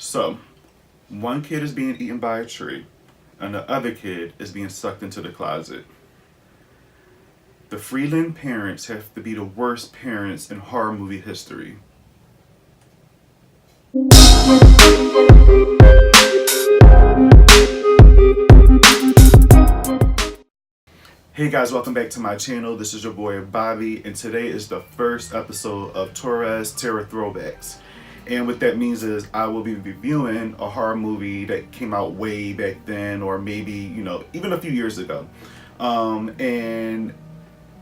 So, one kid is being eaten by a tree, and the other kid is being sucked into the closet. The Freeling parents have to be the worst parents in horror movie history. Hey guys, welcome back to my channel. This is your boy Bobby, and today is the first episode of Torres Terror Throwbacks. And what that means is I will be reviewing a horror movie that came out way back then, or maybe, even a few years ago. And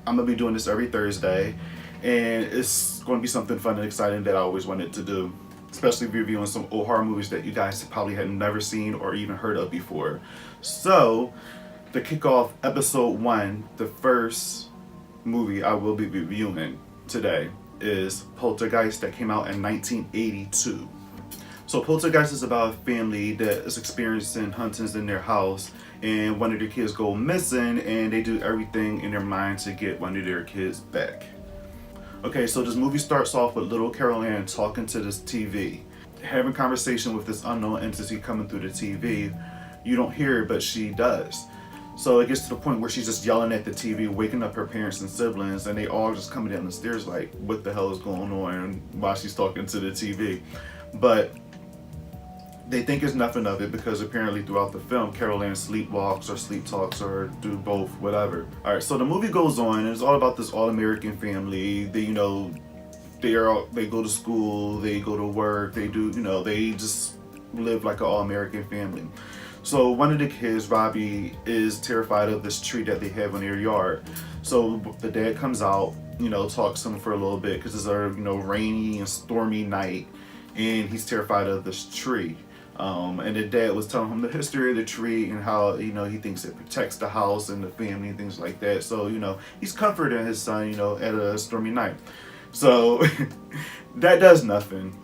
I'm gonna be doing this every Thursday, and it's going to be something fun and exciting that I always wanted to do, especially reviewing some old horror movies that you guys probably had never seen or even heard of before. So, to kick off episode 1, the first movie I will be reviewing today is Poltergeist, that came out in 1982. So Poltergeist is about a family that is experiencing hauntings in their house, and one of their kids go missing, and they do everything in their mind to get one of their kids back. Okay, so this movie starts off with little Carol-Anne talking to this TV, having conversation with this unknown entity coming through the TV. You don't hear it, but she does. So it gets to the point where she's just yelling at the TV, waking up her parents and siblings, and they all just coming down the stairs like, what the hell is going on while she's talking to the TV. But they think it's nothing of it, because apparently throughout the film, Carol-Anne sleepwalks or sleep talks or do both, whatever. All right, so the movie goes on, and it's all about this all-American family. They go to school, they go to work, they do, they just live like an all-American family. So one of the kids, Robbie, is terrified of this tree that they have in their yard. So the dad comes out, talks to him for a little bit, because it's a rainy and stormy night, and he's terrified of this tree. And the dad was telling him the history of the tree and how he thinks it protects the house and the family and things like that. So he's comforting his son at a stormy night. So that does nothing.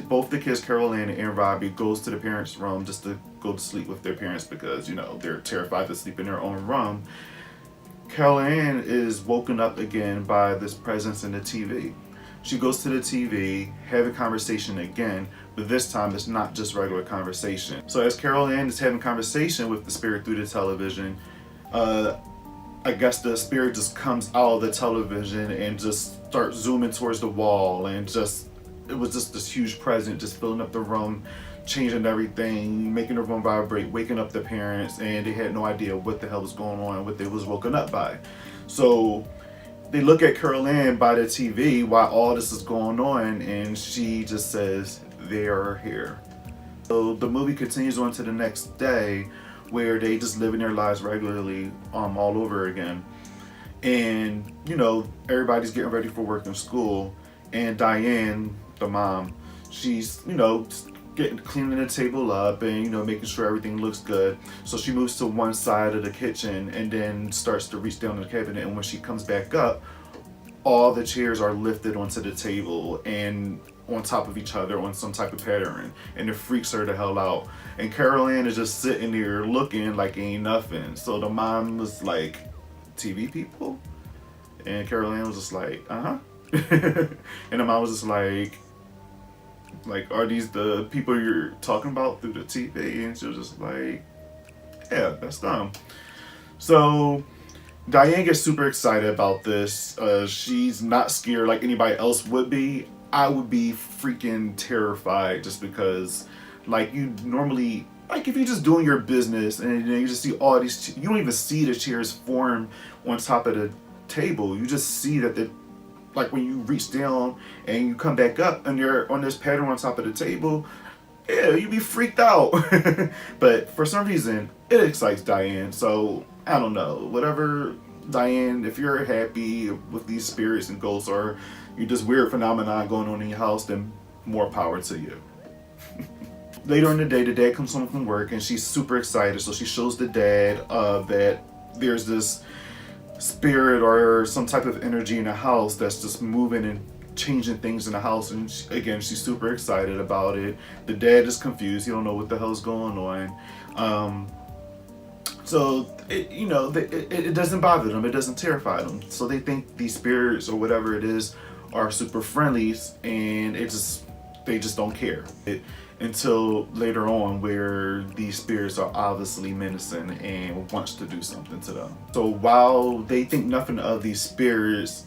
Both the kids, Carol-Anne and Robbie, goes to the parents' room just to go to sleep with their parents, because they're terrified to sleep in their own room. Carol-Anne is woken up again by this presence in the TV. She goes to the TV, have a conversation again, but this time it's not just regular conversation. So as Carol-Anne is having conversation with the spirit through the television, I guess the spirit just comes out of the television and just starts zooming towards the wall, and it was just this huge presence just filling up the room, changing everything, making the room vibrate, waking up the parents, and they had no idea what the hell was going on, what they was woken up by. So they look at Carol-Anne by the TV while all this is going on, and she just says, "They are here." So the movie continues on to the next day, where they just living their lives regularly all over again. And everybody's getting ready for work and school, and Diane, the mom, she's cleaning the table up and making sure everything looks good. So she moves to one side of the kitchen and then starts to reach down in the cabinet, and when she comes back up, all the chairs are lifted onto the table and on top of each other on some type of pattern, and it freaks her the hell out. And Carol-Anne is just sitting there looking like ain't nothing. So the mom was like, "TV people?" And Carol-Anne was just like, "Uh-huh." And the mom was just like, "Are these the people you're talking about through the TV?" And she was just like, "Yeah, that's them." So Diane gets super excited about this. She's not scared like anybody else would be. I would be freaking terrified, just because you normally, if you're just doing your business and you just see all these, you don't even see the chairs form on top of the table. You just see that when you reach down and you come back up and you're on this pattern on top of the table, yeah, you'd be freaked out. But for some reason, it excites Diane. So I don't know, whatever, Diane, if you're happy with these spirits and ghosts, or you just weird phenomenon going on in your house, then more power to you. Later in the day, the dad comes home from work and she's super excited. So she shows the dad that there's this spirit or some type of energy in the house that's just moving and changing things in the house, and she's super excited about it. The dad is confused, he don't know what the hell's going on. So it doesn't bother them, it doesn't terrify them. So they think these spirits or whatever it is are super friendly, and it just they just don't care. Until later on, where these spirits are obviously menacing and wants to do something to them. So while they think nothing of these spirits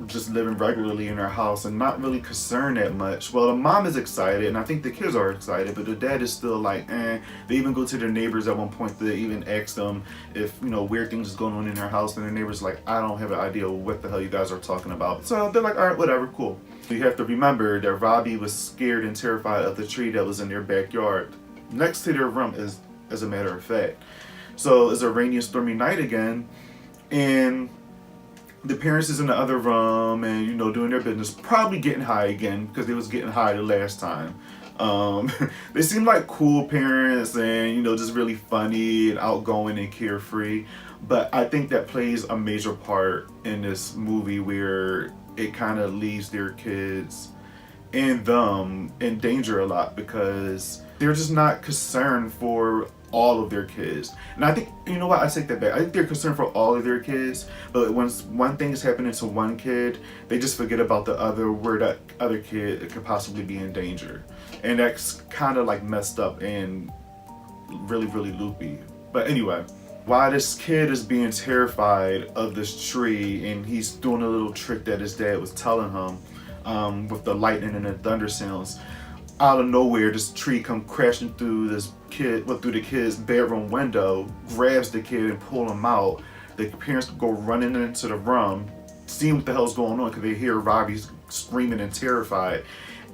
just living regularly in their house and not really concerned that much, well, the mom is excited and I think the kids are excited, but the dad is still like, eh. They even go to their neighbors at one point to even ask them if, you know, weird things is going on in their house, and their neighbors like, I don't have an idea what the hell you guys are talking about. So they're like, all right, whatever, cool. You have to remember that Robbie was scared and terrified of the tree that was in their backyard next to their room, as a matter of fact. So it's a rainy and stormy night again, and the parents is in the other room and, you know, doing their business, probably getting high again because they was getting high the last time. They seem like cool parents and, you know, just really funny and outgoing and carefree. But I think that plays a major part in this movie, where it kind of leaves their kids and them in danger a lot because they're just not concerned for all of their kids. And I think, you know what, I take that back. I think they're concerned for all of their kids, but once one thing is happening to one kid, they just forget about the other, where that other kid could possibly be in danger. And that's kind of like messed up and really, really loopy. But anyway, while this kid is being terrified of this tree and he's doing a little trick that his dad was telling him, with the lightning and the thunder sounds, out of nowhere, this tree come crashing through through the kid's bedroom window, grabs the kid and pull him out. The parents go running into the room, seeing what the hell's going on because they hear Robbie screaming and terrified.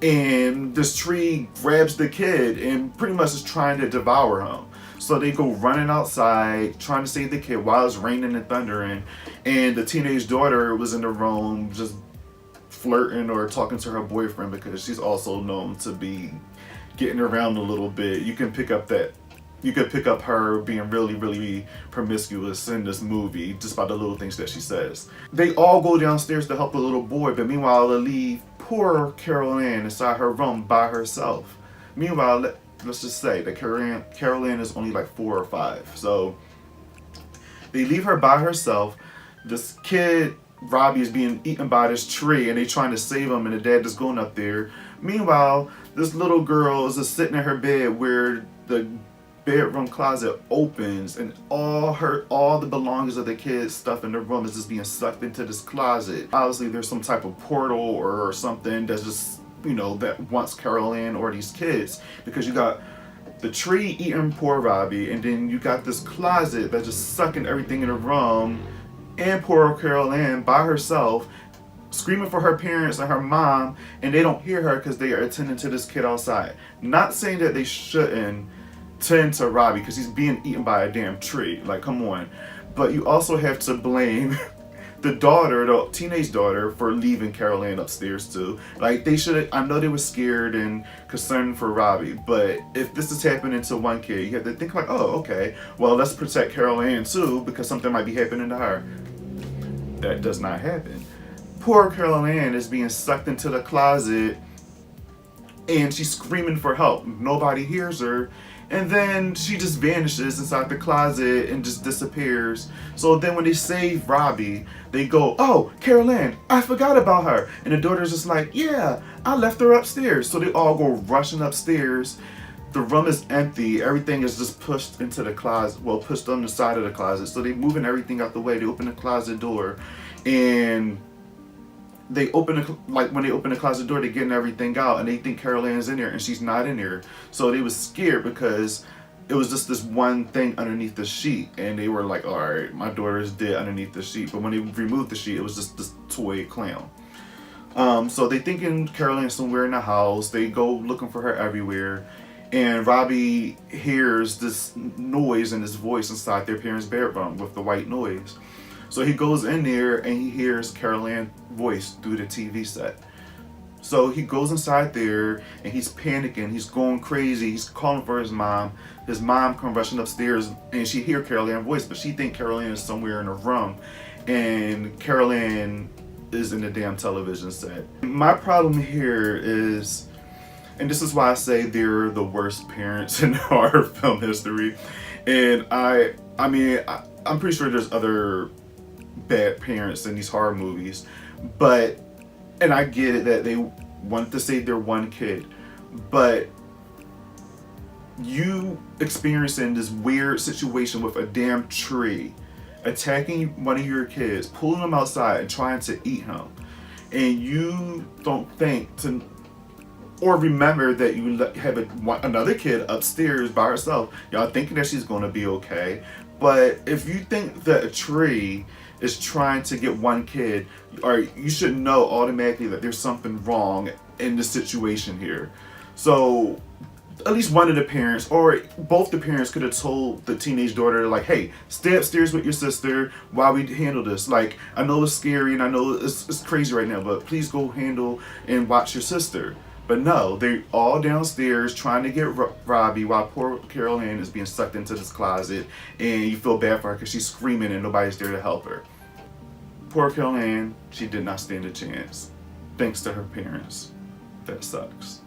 And this tree grabs the kid and pretty much is trying to devour him. So they go running outside, trying to save the kid while it's raining and thundering. And the teenage daughter was in the room just flirting or talking to her boyfriend, because she's also known to be getting around a little bit. You can pick up her being really, really promiscuous in this movie just by the little things that she says. They all go downstairs to help the little boy, but meanwhile they leave poor Carol-Anne inside her room by herself. Meanwhile, let's just say that Carol-Anne is only like 4 or 5. So they leave her by herself. This kid, Robbie, is being eaten by this tree and they trying to save him, and the dad is going up there. Meanwhile, this little girl is just sitting in her bed where the bedroom closet opens and all the belongings of the kids' stuff in the room is just being sucked into this closet. Obviously there's some type of portal or something that's just, you know, that wants Carol-Anne or these kids, because you got the tree eating poor Robbie, and then you got this closet that's just sucking everything in the room, and poor Carol-Anne by herself screaming for her parents and her mom, and they don't hear her because they are attending to this kid outside. Not saying that they shouldn't tend to Robbie because he's being eaten by a damn tree, like, come on. But you also have to blame the teenage daughter, for leaving Carol-Anne upstairs too. Like, they should, I know they were scared and concerned for Robbie, but if this is happening to one kid, you have to think like, oh, okay, well, let's protect Carol-Anne too, because something might be happening to her. That does not happen. Poor Carol-Anne is being sucked into the closet and she's screaming for help. Nobody hears her. And then she just vanishes inside the closet and just disappears. So then when they save Robbie, they go, oh, Carol-Anne, I forgot about her. And the daughter's just like, yeah, I left her upstairs. So they all go rushing upstairs. The room is empty. Everything is just pushed into the closet. Well, pushed on the side of the closet. So they're moving everything out the way. They open the closet door. And when they open the closet door, they're getting everything out, and they think Carol-Anne's in there, and she's not in there. So they was scared because it was just this one thing underneath the sheet, and they were like, all right, my daughter is dead underneath the sheet. But when they removed the sheet, it was just this toy clown. So they thinking Carol-Anne's somewhere in the house. They go looking for her everywhere, and Robbie hears this noise and this voice inside their parents' bedroom with the white noise. So he goes in there and he hears Carol-Anne's voice through the TV set. So he goes inside there and he's panicking. He's going crazy. He's calling for his mom. His mom comes rushing upstairs and she hears Carol-Anne's voice, but she thinks Carol-Anne is somewhere in the room. And Carol-Anne is in the damn television set. My problem here is, and this is why I say they're the worst parents in horror film history. And I'm pretty sure there's other bad parents in these horror movies, and I get it that they want to save their one kid, but you experiencing this weird situation with a damn tree attacking one of your kids, pulling him outside and trying to eat him, and you don't think to or remember that you have another kid upstairs by herself, y'all thinking that she's going to be okay. But if you think that a tree is trying to get one kid, or you should know automatically that there's something wrong in the situation here. So at least one of the parents or both the parents could have told the teenage daughter, like, hey, stay upstairs with your sister while we handle this. Like, I know it's scary and I know it's crazy right now, but please go handle and watch your sister. But no, they're all downstairs trying to get Robbie while poor Carol-Anne is being sucked into this closet, and you feel bad for her because she's screaming and nobody's there to help her. Poor Carol-Anne, she did not stand a chance, thanks to her parents. That sucks.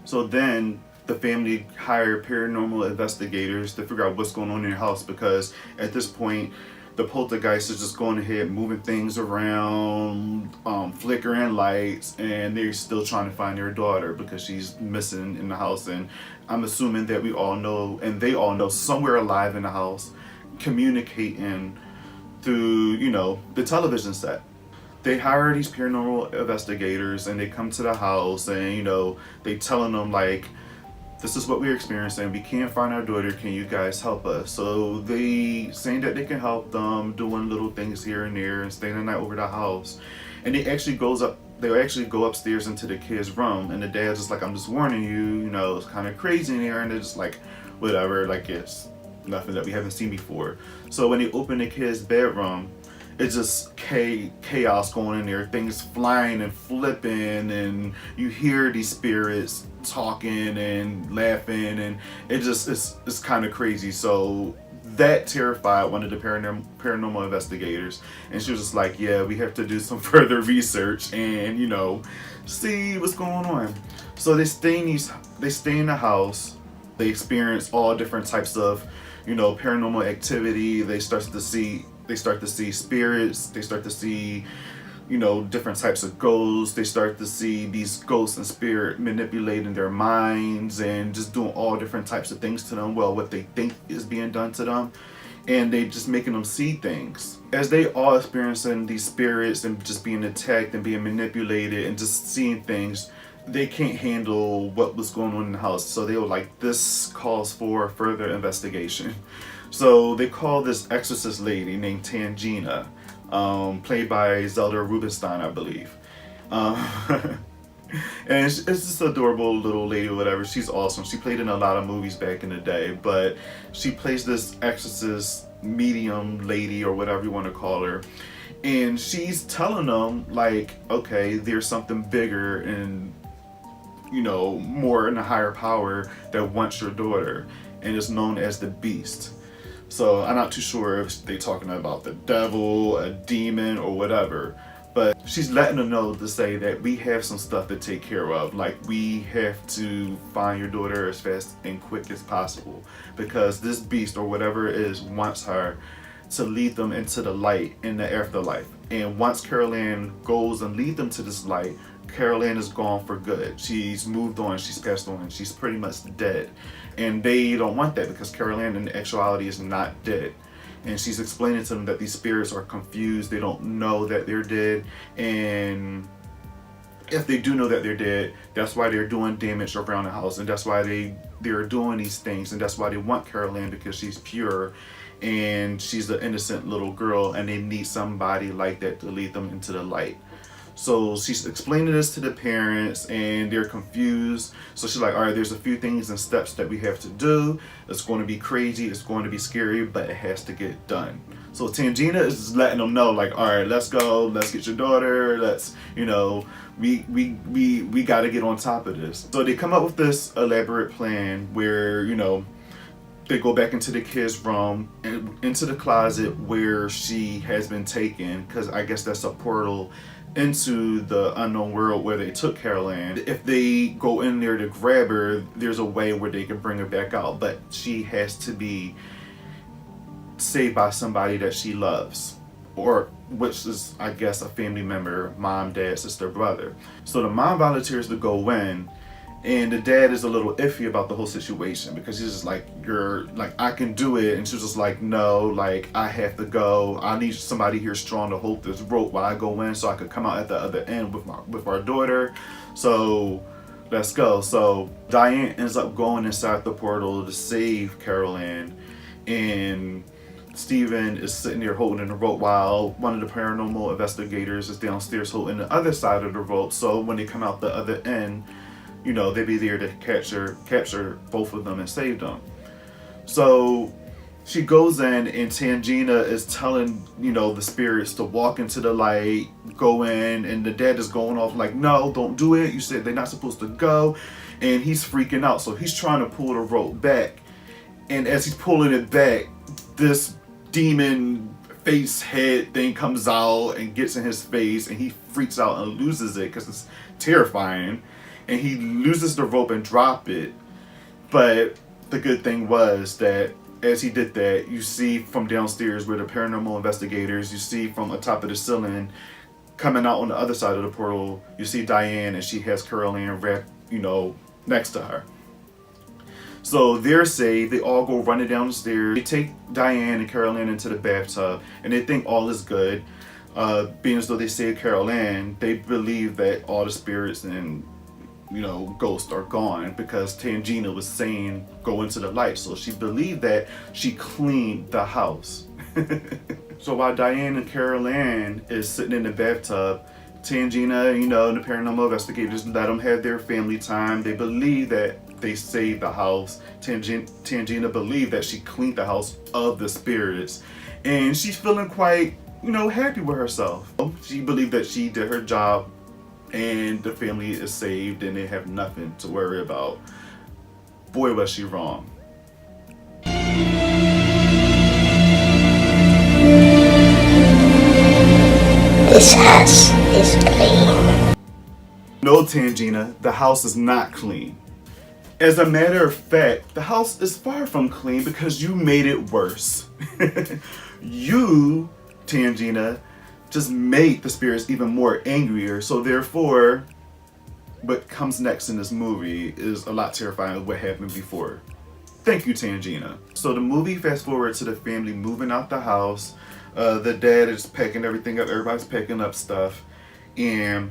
So then the family hired paranormal investigators to figure out what's going on in their house, because at this point the poltergeist is just going ahead moving things around, flickering lights, and they're still trying to find their daughter because she's missing in the house. And I'm assuming that we all know, and they all know, somewhere alive in the house, communicating through, the television set. They hire these paranormal investigators and they come to the house, and they telling them, like, this is what we're experiencing, we can't find our daughter, can you guys help us? So they saying that they can help them, doing little things here and there and staying the night over the house. And they actually go upstairs into the kid's room, and the dad's just like, I'm just warning you, it's kind of crazy in here. And they're just like, whatever, like, it's nothing that we haven't seen before. So when they open the kid's bedroom, it's just chaos going in there, things flying and flipping, and you hear these spirits talking and laughing, and it's kind of crazy. So that terrified one of the paranormal investigators, and she was just like, yeah, we have to do some further research and see what's going on. So they stay in the house. They experience all different types of paranormal activity. They start to see spirits. They start to see different types of ghosts. They start to see these ghosts and spirit manipulating their minds and just doing all different types of things to them. Well, what they think is being done to them, and they just making them see things. As they all experiencing these spirits and just being attacked and being manipulated and just seeing things, they can't handle what was going on in the house. So they were like, this calls for further investigation. So they call this exorcist lady named Tangina, played by Zelda Rubinstein, I believe. And it's just an adorable little lady or whatever. She's awesome. She played in a lot of movies back in the day, but she plays this exorcist medium lady or whatever you want to call her. And she's telling them, like, okay, there's something bigger and, more in a higher power that wants your daughter, and it's known as the Beast. So I'm not too sure if they're talking about the devil, a demon, or whatever. But she's letting them know to say that we have some stuff to take care of. Like, we have to find your daughter as fast and quick as possible, because this beast or whatever it is wants her to lead them into the light in the afterlife. And once Carol-Anne goes and leads them to this light, Carol-Anne is gone for good. She's moved on, she's passed on, she's pretty much dead. And they don't want that, because Carol-Anne in actuality is not dead. And she's explaining to them that these spirits are confused, they don't know that they're dead, and if they do know that they're dead, that's why they're doing damage around the house, and that's why they're doing these things, and that's why they want Carol-Anne, because she's pure and she's an innocent little girl, and they need somebody like that to lead them into the light. So she's explaining this to the parents, and they're confused. So she's like, all right, there's a few things and steps that we have to do. It's going to be crazy, it's going to be scary, but it has to get done. So Tangina is letting them know, like, all right, let's go, let's get your daughter, let's, we got to get on top of this. So they come up with this elaborate plan where, they go back into the kid's room and into the closet where she has been taken, because I guess that's a portal into the unknown world where they took Carol-Anne. If they go in there to grab her, there's a way where they can bring her back out, but she has to be saved by somebody that she loves, or which is, I guess, a family member, mom, dad, sister, brother. So the mom volunteers to go in, And the dad is a little iffy about the whole situation because he's just like, you're like, I can do it. And she's just like, no, like, I have to go. I need somebody here strong to hold this rope while I go in so I could come out at the other end with our daughter. So let's go. So Diane ends up going inside the portal to save Carol-Anne. And Steven is sitting there holding the rope while one of the paranormal investigators is downstairs holding the other side of the rope. So when they come out the other end, you know, they'd be there to capture both of them and save them. So she goes in and Tangina is telling, you know, the spirits to walk into the light, go in, and the dad is going off like, no, don't do it. You said they're not supposed to go. And he's freaking out. So he's trying to pull the rope back. And as he's pulling it back, this demon face head thing comes out and gets in his face, and he freaks out and loses it because it's terrifying. And he loses the rope and drop it. But the good thing was that as he did that, you see from downstairs where the paranormal investigators, you see from the top of the ceiling, coming out on the other side of the portal, you see Diane, and she has Carol-Anne wrapped, you know, next to her. So they're saved. They all go running down the stairs. They take Diane and Carol-Anne into the bathtub, and they think all is good. Being as though they saved Carol-Anne, they believe that all the spirits and, you know, ghosts are gone because Tangina was saying go into the light. So she believed that she cleaned the house. So while Diane and Carol-Anne is sitting in the bathtub, Tangina, you know, and the paranormal investigators let them have their family time. They believe that they saved the house. Tangina believed that she cleaned the house of the spirits. And she's feeling quite, you know, happy with herself. She believed that she did her job and the family is saved and they have nothing to worry about. Boy, was she wrong. This house is clean. No, Tangina, the house is not clean. As a matter of fact, the house is far from clean because you made it worse. You, Tangina, just made the spirits even more angrier. So therefore, what comes next in this movie is a lot terrifying of what happened before. Thank you, Tangina. So the movie fast forward to the family moving out the house. The dad is packing everything up. Everybody's packing up stuff. And,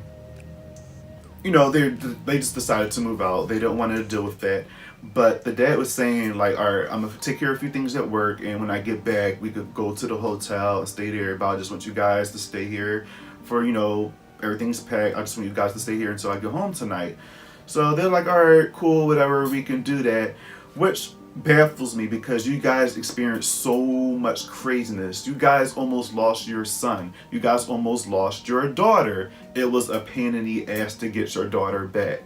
you know, they just decided to move out. They don't want to deal with that. But the dad was saying, like, all right, I'm going to take care of a few things at work. And when I get back, we could go to the hotel and stay there. But I just want you guys to stay here for, you know, everything's packed. I just want you guys to stay here until I get home tonight. So they're like, all right, cool, whatever, we can do that. Which baffles me because you guys experienced so much craziness. You guys almost lost your son. You guys almost lost your daughter. It was a pain in the ass to get your daughter back.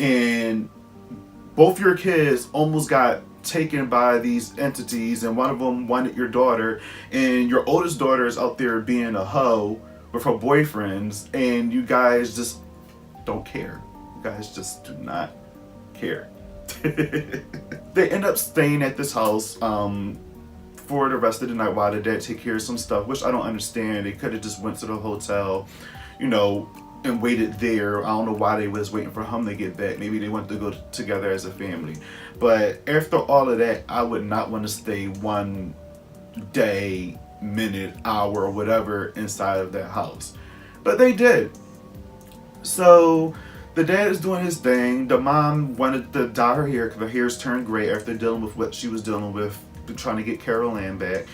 And both your kids almost got taken by these entities, and one of them wanted your daughter, and your oldest daughter is out there being a hoe with her boyfriends, and you guys just don't care. You guys just do not care. They end up staying at this house for the rest of the night while the dad take care of some stuff, which I don't understand. They could have just went to the hotel, you know, and waited there. I don't know why they was waiting for him to get back. Maybe they wanted to go together as a family. But after all of that, I would not want to stay one day, minute, hour, or whatever inside of that house. But they did. So the dad is doing his thing. The mom wanted to dye her hair because her hair's turned gray after dealing with what she was dealing with, trying to get Carol-Anne back.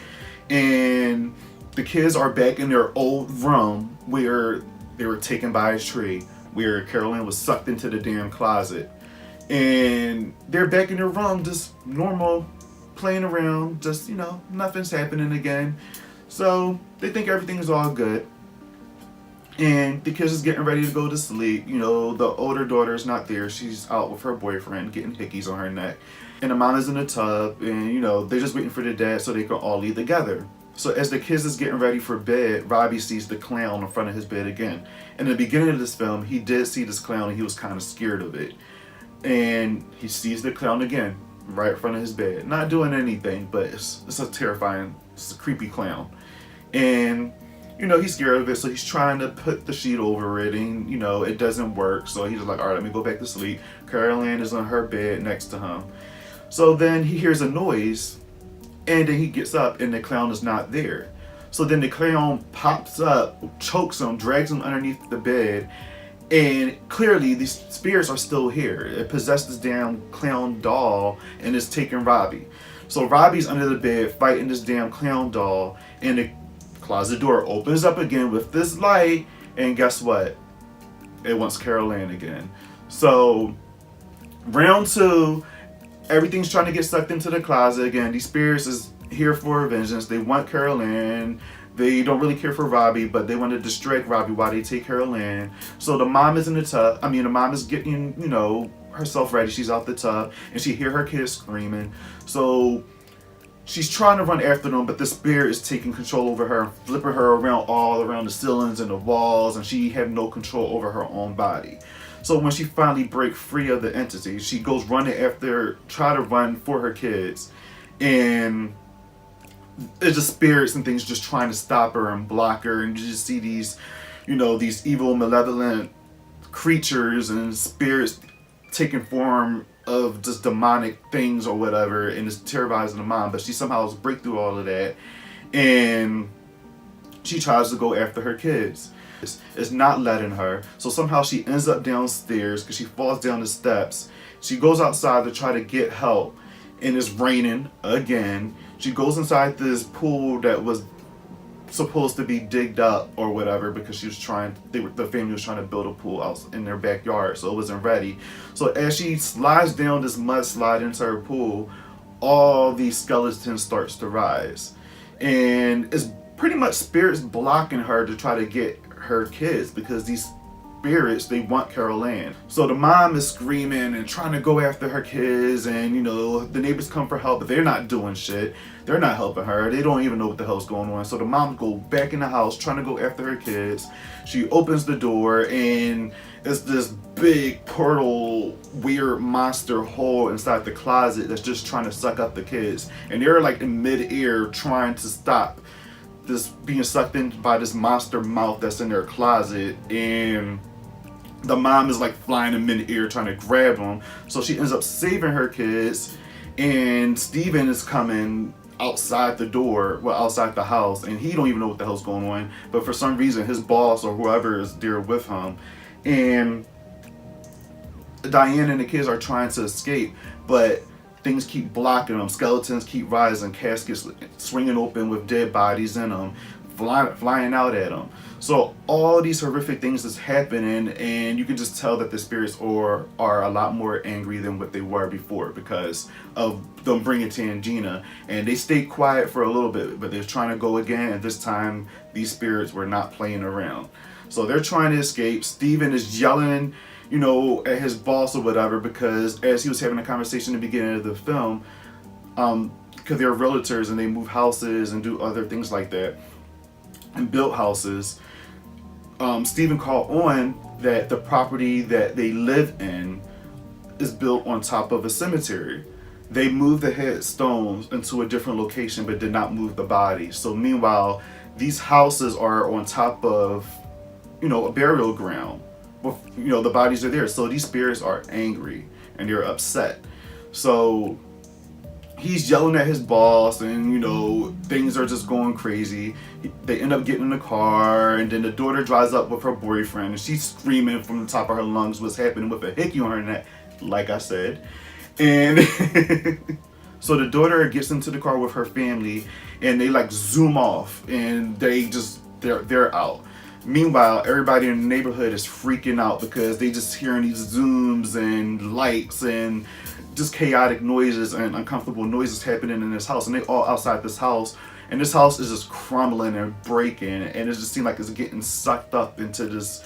And the kids are back in their old room where they were taken by a tree, where Carol-Anne was sucked into the damn closet. And they're back in their room, just normal, playing around, just, you know, nothing's happening again. So they think everything is all good. And the kids is getting ready to go to sleep. You know, the older daughter is not there. She's out with her boyfriend, getting hickeys on her neck. And the mom is in the tub, and, you know, they're just waiting for the dad so they can all leave together. So as the kids is getting ready for bed, Robbie sees the clown in front of his bed again. In the beginning of this film, he did see this clown, and he was kind of scared of it. And he sees the clown again, right in front of his bed. Not doing anything, but it's a terrifying, it's a creepy clown. And he's scared of it, so he's trying to put the sheet over it, and it doesn't work. So he's just like, all right, let me go back to sleep. Carol-Anne is on her bed next to him. So then he hears a noise, and then he gets up, and the clown is not there. So then the clown pops up, chokes him, drags him underneath the bed, and clearly these spirits are still here. It possessed this damn clown doll and is taking Robbie. So Robbie's under the bed fighting this damn clown doll, and the closet door opens up again with this light, and guess what? It wants Carol-Anne again. So round 2, everything's trying to get sucked into the closet again. These spirits is here for vengeance. They want Carol-Anne. They don't really care for Robbie, but they want to distract Robbie while they take Carol-Anne. So the mom is in the tub. The mom is getting, herself ready. She's out the tub, and she hear her kids screaming. So she's trying to run after them, but the spirit is taking control over her, flipping her around all around the ceilings and the walls, and she had no control over her own body. So when she finally breaks free of the entity, she goes running after, try to run for her kids, and it's just spirits and things just trying to stop her and block her, and you just see these, these evil, malevolent creatures and spirits taking form of just demonic things or whatever, and it's terrorizing the mom. But she somehow breaks through all of that, and she tries to go after her kids. It's not letting her, so somehow she ends up downstairs because she falls down the steps. She goes outside to try to get help, and it's raining again. She goes inside this pool that was supposed to be digged up or whatever, because she was the family was trying to build a pool out in their backyard, so it wasn't ready. So as she slides down this mudslide into her pool, all these skeletons starts to rise, and it's pretty much spirits blocking her to try to get her kids, because these spirits, they want Carol-Anne. So the mom is screaming and trying to go after her kids, and the neighbors come for help, but they're not doing shit. They're not helping her. They don't even know what the hell's going on. So the mom go back in the house trying to go after her kids. She opens the door, and it's this big portal, weird monster hole inside the closet that's just trying to suck up the kids, and they're like in mid-air trying to stop this being sucked in by this monster mouth that's in their closet, and the mom is like flying in mid-air trying to grab them. So she ends up saving her kids, and Steven is coming outside the door, outside the house, and he don't even know what the hell's going on, but for some reason his boss or whoever is there with him, and Diane and the kids are trying to escape, but things keep blocking them. Skeletons keep rising, caskets swinging open with dead bodies in them, flying out at them. So all these horrific things is happening, and you can just tell that the spirits are a lot more angry than what they were before because of them bringing Tangina. And they stayed quiet for a little bit, but they're trying to go again, and this time these spirits were not playing around. So they're trying to escape. Steven is yelling, at his boss or whatever, because as he was having a conversation in the beginning of the film, because they're realtors and they move houses and do other things like that and build houses, Steven caught on that the property that they live in is built on top of a cemetery. They moved the headstones into a different location but did not move the bodies. So meanwhile, these houses are on top of, a burial ground. The bodies are there. So these spirits are angry and they're upset. So he's yelling at his boss, and things are just going crazy. They end up getting in the car, and then the daughter drives up with her boyfriend, and she's screaming from the top of her lungs what's happening with a hickey on her neck, like I said. And so the daughter gets into the car with her family, and they like zoom off, and they're out. Meanwhile, everybody in the neighborhood is freaking out because they just hearing these zooms and lights and just chaotic noises and uncomfortable noises happening in this house, and they all outside this house, and this house is just crumbling and breaking, and it just seems like it's getting sucked up into this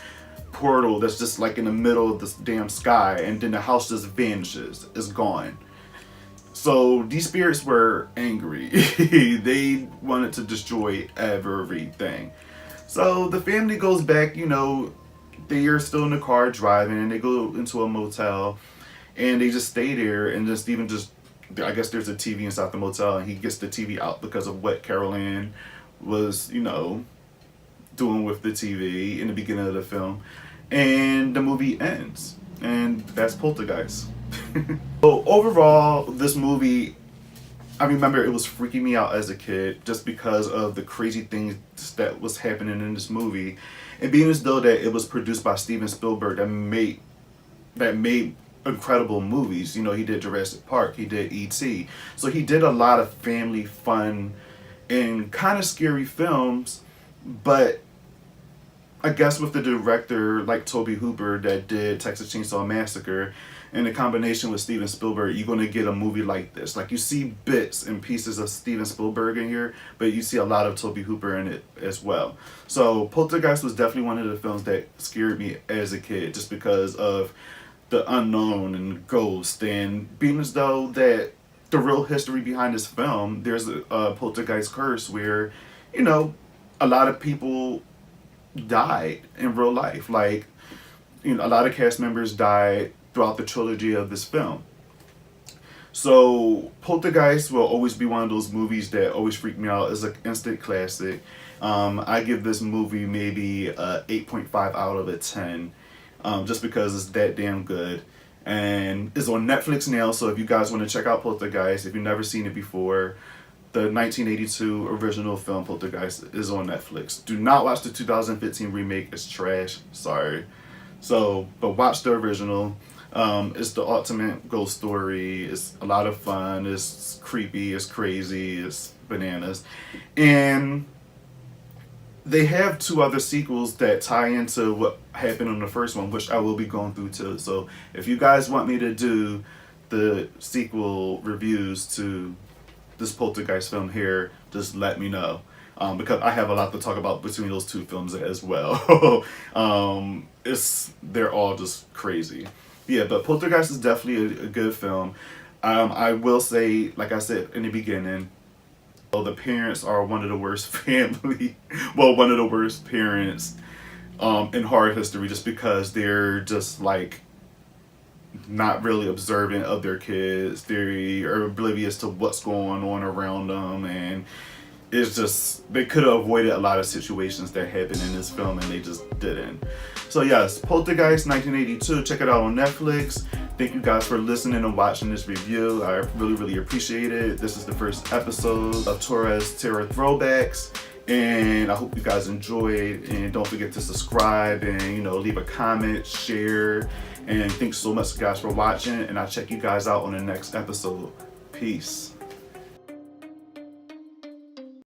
portal that's just like in the middle of this damn sky, and then the house just vanishes. It's gone. So these spirits were angry. They wanted to destroy everything. So the family goes back, they are still in the car driving, and they go into a motel, and they just stay there, and then Steven I guess there's a TV inside the motel, and he gets the TV out because of what Carol-Anne was, doing with the TV in the beginning of the film, and the movie ends, and that's Poltergeist. So overall, this movie, I remember it was freaking me out as a kid just because of the crazy things that was happening in this movie, and being as though that it was produced by Steven Spielberg that made incredible movies. You know, he did Jurassic Park, he did E.T. So he did a lot of family fun and kind of scary films, but I guess with the director like Tobe Hooper that did Texas Chainsaw Massacre, and the combination with Steven Spielberg, you're gonna get a movie like this. Like, you see bits and pieces of Steven Spielberg in here, but you see a lot of Tobe Hooper in it as well. So Poltergeist was definitely one of the films that scared me as a kid, just because of the unknown and ghost, and being as though that the real history behind this film, there's a poltergeist curse where, you know, a lot of people died in real life. Like, you know, a lot of cast members died throughout the trilogy of this film. So Poltergeist will always be one of those movies that always freak me out. It's an instant classic. I give this movie maybe a 8.5 out of a 10, just because it's that damn good. And it's on Netflix now, so if you guys want to check out Poltergeist, if you've never seen it before, the 1982 original film Poltergeist is on Netflix. Do not watch the 2015 remake, it's trash, sorry. So, but watch the original. It's the ultimate ghost story. It's a lot of fun. It's creepy. It's crazy. It's bananas. And they have 2 other sequels that tie into what happened in the first one, which I will be going through too. So if you guys want me to do the sequel reviews to this Poltergeist film here, just let me know. Because I have a lot to talk about between those 2 films as well. They're all just crazy. Yeah, but Poltergeist is definitely a good film. I will say, like I said in the beginning, the parents are one of the worst one of the worst parents in horror history, just because they're just like not really observant of their kids. They are oblivious to what's going on around them, and it's just, they could have avoided a lot of situations that happened in this film, and they just didn't. So yes, Poltergeist 1982, check it out on Netflix. Thank you guys for listening and watching this review. I really appreciate it. This is the first episode of Torres Terror Throwbacks, and I hope you guys enjoyed, and don't forget to subscribe and, you know, leave a comment, share, and thanks so much guys for watching, and I'll check you guys out on the next episode. Peace.